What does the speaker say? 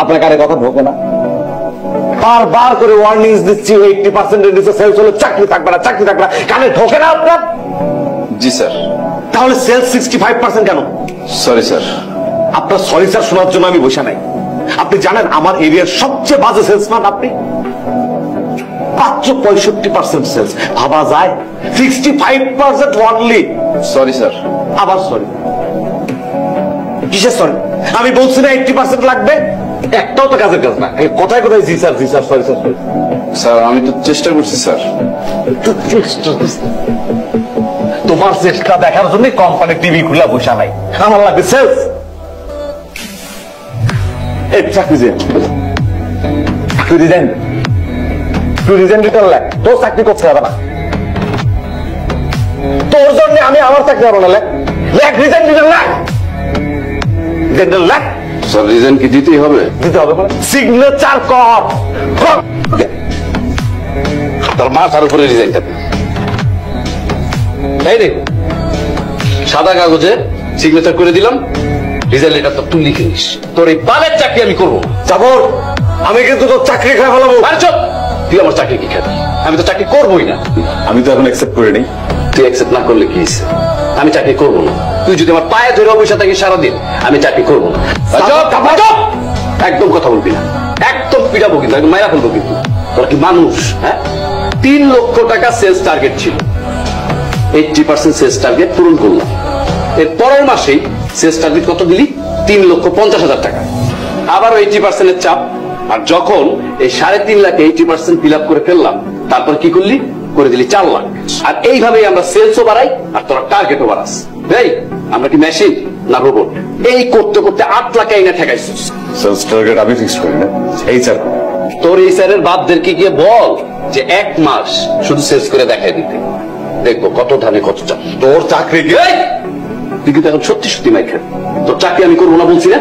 আপনার কানে কথা ঢোকে না? বারবার করে ওয়ার্নিংস দিচ্ছি 80% এর নিচে সেলস হলে চাকরি থাকবে না, চাকরি থাকবে না, কানে ঢোকে না আপনার? জি স্যার। তাহলে সেলস 65% কেন? Sorry sir. আপনার সরি স্যার শোনার জন্য আমি বসে নাই। আপনি জানেন আমার এরিয়ার সবচেয়ে বাজে সেলসম্যান আপনি। মাত্র 65% সেলস, ভাবা যায়? 65% অনলি। Sorry sir. আবার সরি? কিসের সরি? আমি বলছি না 80% লাগবে, একটাও তো কাজের কাজ না। কোথায় কোথায় জি স্যার, জি স্যার, সরি স্যার। স্যার আমি তো চেষ্টা করছি স্যার। তোমার চেষ্টা দেখার জন্য কোম্পানি টিভি খুলে বসা নাই। আমার লাগবে সেলস। এই চাকরি যে তুই রিজাইন, তুই রিজাইন দিতে লাগ, তোর চাকরি করতে হবে না। তোর জন্য আমি আমার চাকরি হবে না। লেখ রিজাইন দিতে লাগ, রিজাইন লাগ। স্যার রিজাইন কি দিতেই হবে? দিতে হবে মানে সিগনেচার কর। তার মাথার উপরে রিজাইনটা এই রে, সাদা কাগজে সিগনেচার করে দিলাম, রিজাইন লেটারটা তুই লিখে নিস। তোর এই পালের চাকরি আমি করবো। যাবর, আমি কিন্তু তোর চাকরি খাই ফেলাবো। আরে চল, তুই আমার চাকরি কি খাবি? আমি তো চাকরি করবোই না। আমি তো এখন অ্যাকসেপ্ট করে নেই। তুই অ্যাকসেপ্ট না করলে কি হয়েছে? আমি চাকরি করবো না। তুই যদি আমার পায়ে ধরে অবস্থা থাকি সারাদিন, আমি চাকরি করবো না। একদম কথা বলবি না, একদম পিটাবো কিন্তু, একদম মাইরা ফেলবো কিন্তু। তোরা কি মানুষ? হ্যাঁ, 3 লক্ষ টাকা সেলস টার্গেট ছিল, 80% সেলস টার্গেট পূরণ করলাম। এর পরের মাসেই সেলস টার্গেট কত দিলি? 3,50,000 টাকা। আবারও 80% এর চাপ। আর যখন এই 3.5 লাখে 80% ফিল আপ করে ফেললাম, তারপর কি করলি? করে দিলি 4 লাখ। আর এইভাবেই আমরা সেলসও বাড়াই আর তোরা টার্গেটও বাড়াস। এই আমরা কি মেশিন না রোবট? এই করতে করতে 8 লাখ এনে ঠেকাইছিস। সেলস টার্গেট আমি ফিক্স করি না, এই স্যার। তোর এই স্যারের বাপদেরকে গিয়ে বল যে 1 মাস শুধু সেলস করে দেখাই দিতে, দেখবো কত ধানে কত চাপ। তোর চাকরি তুই কিন্তু এখন সত্যি সত্যি মাইর খাবি। তোর চাকরি আমি করবো না বলছি না?